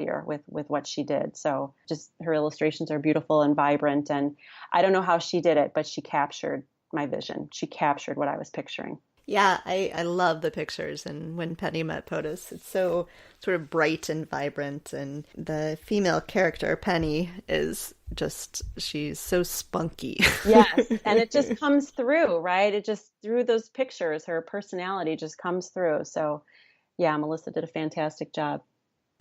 happier with what she did. So just her illustrations are beautiful and vibrant. And I don't know how she did it, but she captured my vision. She captured what I was picturing. Yeah, I love the pictures, and when Penny Met POTUS, it's so sort of bright and vibrant, and the female character, Penny, is just, she's so spunky. Yes, and it just comes through, right? It just, through those pictures, her personality just comes through. So yeah, Melissa did a fantastic job.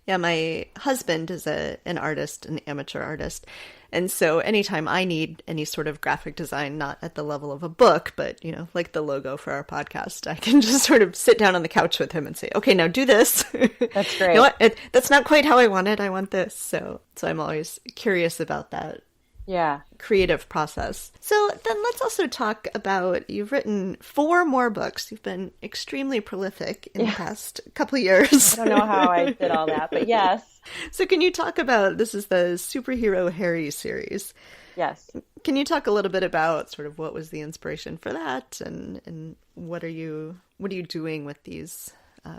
Yeah, my husband is an artist, an amateur artist. And so anytime I need any sort of graphic design, not at the level of a book, but, like the logo for our podcast, I can just sort of sit down on the couch with him and say, okay, now do this. That's great. You know what? That's not quite how I want it. I want this. So I'm always curious about that. Yeah. Creative process. So then let's also talk about, you've written 4 more books. You've been extremely prolific in the past couple of years. I don't know how I did all that, but yes. So can you talk about, this is the Superhero Harry series. Yes. Can you talk a little bit about sort of what was the inspiration for that, and what are you doing with these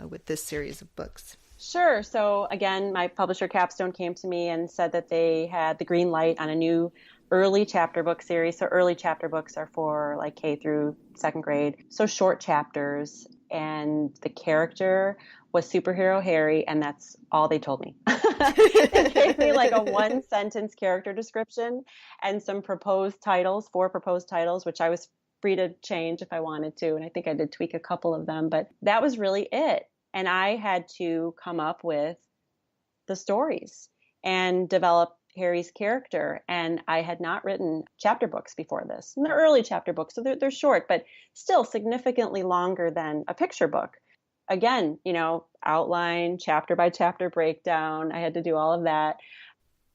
with this series of books? Sure. So again, my publisher Capstone came to me and said that they had the green light on a new early chapter book series. So early chapter books are for like K through 2nd grade. So short chapters, and the character was Superhero Harry, and that's all they told me. They gave me like a 1-sentence character description and some proposed titles, 4 proposed titles, which I was free to change if I wanted to. And I think I did tweak a couple of them, but that was really it. And I had to come up with the stories and develop Harry's character. And I had not written chapter books before this. And they're early chapter books, so they're short, but still significantly longer than a picture book. Again, outline, chapter by chapter breakdown. I had to do all of that.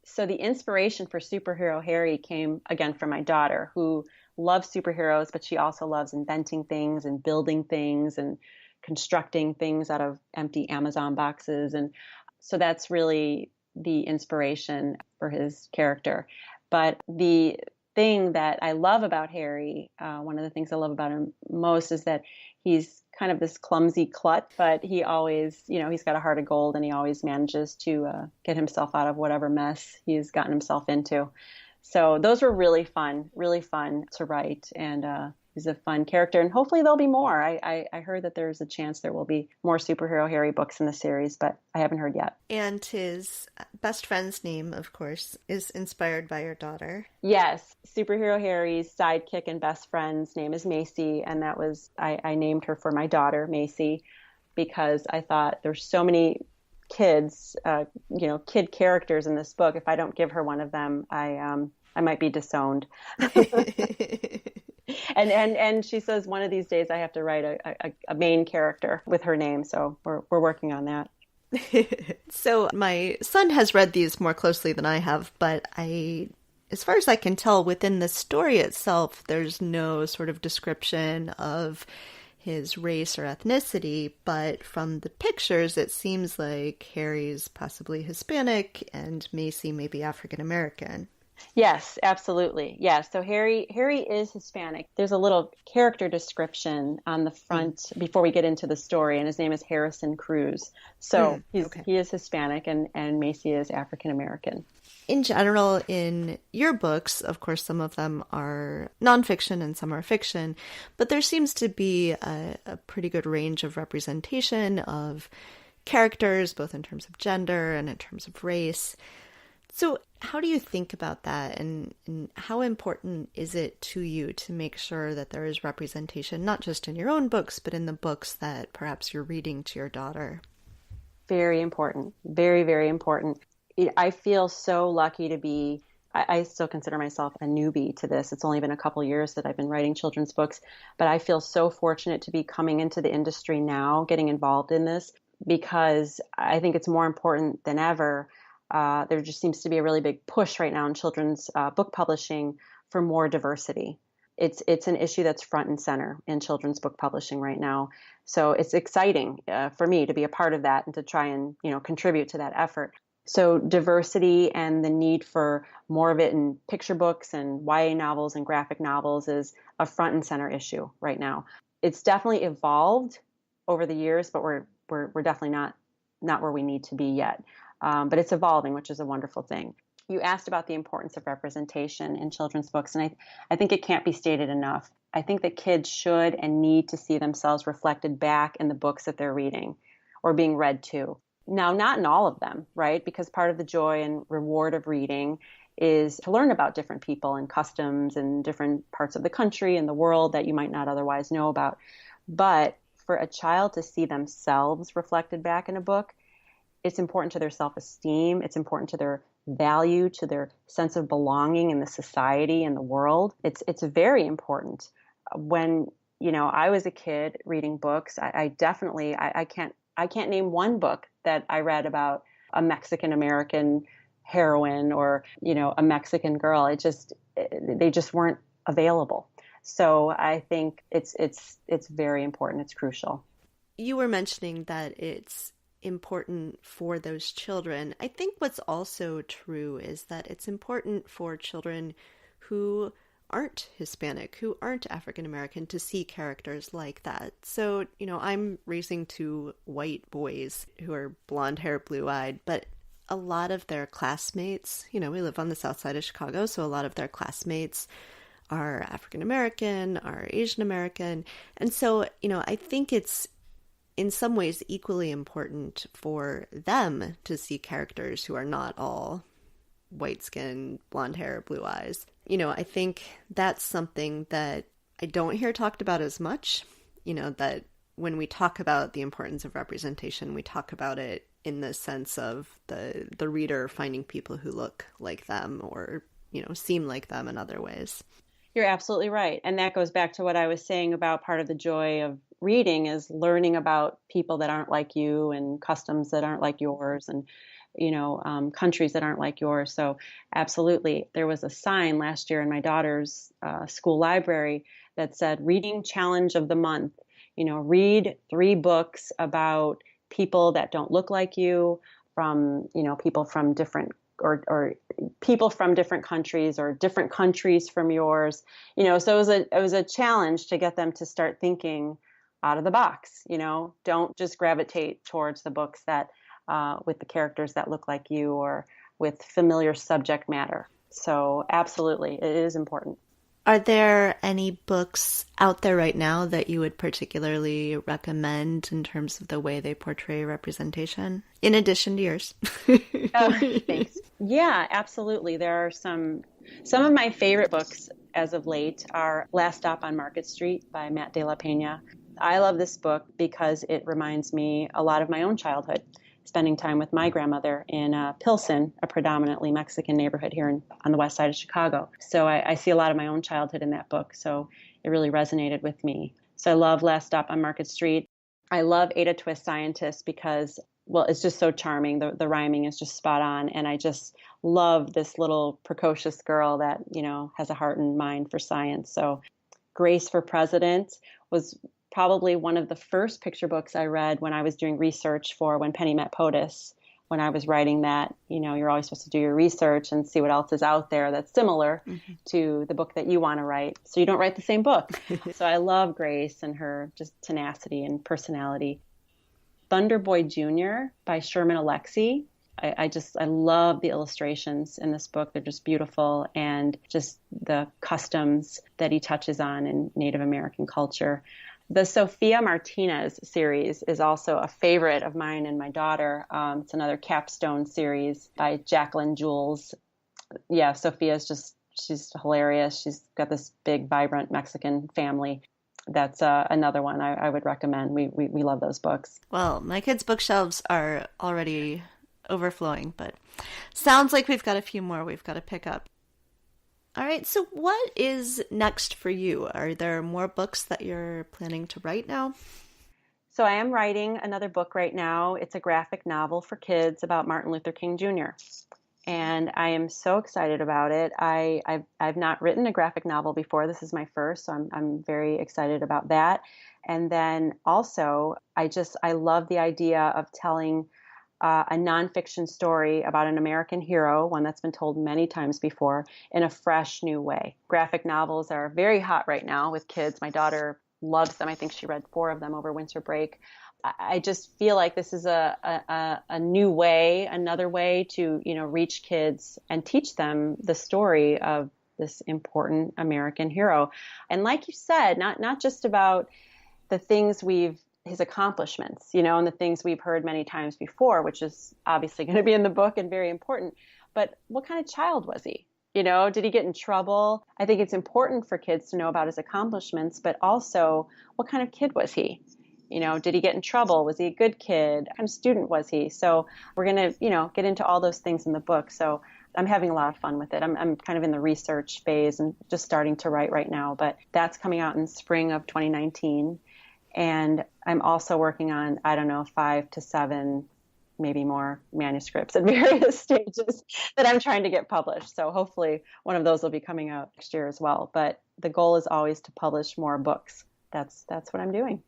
So the inspiration for Superhero Harry came again from my daughter, who loves superheroes, but she also loves inventing things and building things and constructing things out of empty Amazon boxes. And so that's really the inspiration for his character. But the thing that I love about Harry, one of the things I love about him most, is that he's kind of this clumsy klutz, but he always, he's got a heart of gold, and he always manages to get himself out of whatever mess he's gotten himself into. So those were really fun to write. And he's a fun character, and hopefully there'll be more. I heard that there's a chance there will be more Superhero Harry books in the series, but I haven't heard yet. And his best friend's name, of course, is inspired by your daughter. Yes. Superhero Harry's sidekick and best friend's name is Macy, and that was, I named her for my daughter, Macy, because I thought there's so many kids, kid characters in this book. If I don't give her one of them, I might be disowned. And she says one of these days I have to write a main character with her name. So we're working on that. So my son has read these more closely than I have, but as far as I can tell, within the story itself, there's no sort of description of his race or ethnicity, but from the pictures, it seems like Harry's possibly Hispanic and Macy maybe African American. Yes, absolutely. Yes. So Harry is Hispanic. There's a little character description on the front before we get into the story, and his name is Harrison Cruz. So he is Hispanic, and Macy is African American. In general, in your books, of course, some of them are nonfiction and some are fiction, but there seems to be a pretty good range of representation of characters, both in terms of gender and in terms of race. So how do you think about that, and how important is it to you to make sure that there is representation, not just in your own books, but in the books that perhaps you're reading to your daughter? Very important. Very, very important. I feel so lucky to be, I still consider myself a newbie to this. It's only been a couple years that I've been writing children's books, but I feel so fortunate to be coming into the industry now, getting involved in this, because I think it's more important than ever. There just seems to be a really big push right now in children's book publishing for more diversity. It's an issue that's front and center in children's book publishing right now. So it's exciting for me to be a part of that and to try and contribute to that effort. So diversity and the need for more of it in picture books and YA novels and graphic novels is a front and center issue right now. It's definitely evolved over the years, but we're definitely not where we need to be yet. but it's evolving, which is a wonderful thing. You asked about the importance of representation in children's books, and I think it can't be stated enough. I think that kids should and need to see themselves reflected back in the books that they're reading or being read to. Now, not in all of them, right? Because part of the joy and reward of reading is to learn about different people and customs and different parts of the country and the world that you might not otherwise know about. But for a child to see themselves reflected back in a book, it's important to their self-esteem. It's important to their value, to their sense of belonging in the society and the world. It's very important. When, I was a kid reading books, I definitely can't name one book that I read about a Mexican American heroine or, a Mexican girl. They just weren't available. So I think it's very important. It's crucial. You were mentioning that it's important for those children. I think what's also true is that it's important for children who aren't Hispanic, who aren't African American, to see characters like that. So, I'm raising two white boys who are blonde hair, blue eyed, but a lot of their classmates, we live on the south side of Chicago, so a lot of their classmates are African American, are Asian American. And so, I think it's in some ways equally important for them to see characters who are not all white skin, blonde hair, blue eyes. I think that's something that I don't hear talked about as much, that when we talk about the importance of representation, we talk about it in the sense of the reader finding people who look like them or, seem like them in other ways. You're absolutely right. And that goes back to what I was saying about part of the joy of reading is learning about people that aren't like you and customs that aren't like yours and, countries that aren't like yours. So absolutely. There was a sign last year in my daughter's school library that said reading challenge of the month. Read 3 books about people that don't look like you, from, people from different or people from different countries or different countries from yours, so it was a challenge to get them to start thinking out of the box, don't just gravitate towards the books that with the characters that look like you or with familiar subject matter. So absolutely, it is important. Are there any books out there right now that you would particularly recommend in terms of the way they portray representation, in addition to yours? Thanks. Yeah, absolutely. There are some of my favorite books as of late are Last Stop on Market Street by Matt de la Pena. I love this book because it reminds me a lot of my own childhood, spending time with my grandmother in Pilsen, a predominantly Mexican neighborhood here on the west side of Chicago. So I see a lot of my own childhood in that book. So it really resonated with me. So I love Last Stop on Market Street. I love Ada Twist Scientist because, well, it's just so charming. The rhyming is just spot on. And I just love this little precocious girl that, has a heart and mind for science. So Grace for President was probably one of the first picture books I read when I was doing research for When Penny Met POTUS. When I was writing that, you're always supposed to do your research and see what else is out there that's similar to the book that you want to write. So you don't write the same book. So I love Grace and her just tenacity and personality. Thunder Boy Jr. by Sherman Alexie. I love the illustrations in this book. They're just beautiful, and just the customs that he touches on in Native American culture. The Sophia Martinez series is also a favorite of mine and my daughter. It's another capstone series by Jacqueline Jules. Yeah, she's hilarious. She's got this big, vibrant Mexican family. That's another one I would recommend. We love those books. Well, my kids' bookshelves are already overflowing, but sounds like we've got a few more we've got to pick up. All right, so what is next for you? Are there more books that you're planning to write now? So I am writing another book right now. It's a graphic novel for kids about Martin Luther King Jr. And I am so excited about it. I've not written a graphic novel before. This is my first, so I'm very excited about that. And then also, I love the idea of telling a nonfiction story about an American hero, one that's been told many times before, in a fresh new way. Graphic novels are very hot right now with kids. My daughter loves them. I think she read 4 of them over winter break. I just feel like this is a new way, another way to, reach kids and teach them the story of this important American hero. And like you said, not just about the things his accomplishments, and the things we've heard many times before, which is obviously going to be in the book and very important, but what kind of child was he? Did he get in trouble? I think it's important for kids to know about his accomplishments, but also what kind of kid was he? Did he get in trouble? Was he a good kid? What kind of student was he? So we're going to, get into all those things in the book. So I'm having a lot of fun with it. I'm kind of in the research phase and just starting to write right now, but that's coming out in spring of 2019. And I'm also working on, 5 to 7, maybe more manuscripts at various stages that I'm trying to get published. So hopefully one of those will be coming out next year as well. But the goal is always to publish more books. That's what I'm doing.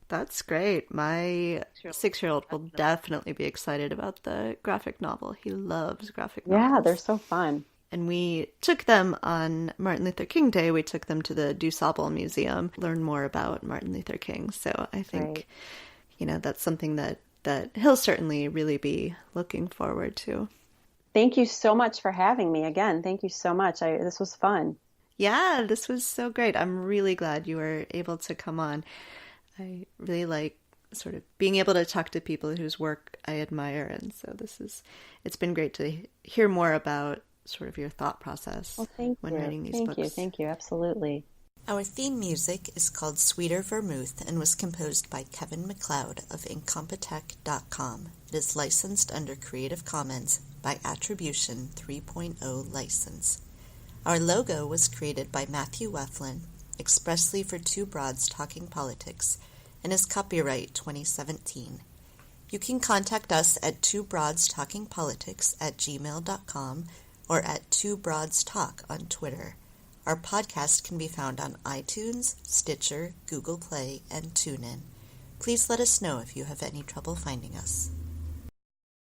That's great. My 6-year-old will definitely be excited about the graphic novel. He loves graphic novels. Yeah, they're so fun. And we took them on Martin Luther King Day. We took them to the DuSable Museum, learn more about Martin Luther King. So I think, that's something that he'll certainly really be looking forward to. Thank you so much for having me again. Thank you so much. This was fun. Yeah, this was so great. I'm really glad you were able to come on. I really like sort of being able to talk to people whose work I admire. And so it's been great to hear more about sort of your thought process when writing these books. Thank you. Absolutely. Our theme music is called Sweeter Vermouth and was composed by Kevin MacLeod of Incompetech.com. It is licensed under Creative Commons by Attribution 3.0 license. Our logo was created by Matthew Weflin, expressly for Two Broads Talking Politics, and is copyright 2017. You can contact us at twobroadstalkingpolitics@gmail.com or at twobroadstalk on Twitter. Our podcast can be found on iTunes, Stitcher, Google Play, and TuneIn. Please let us know if you have any trouble finding us.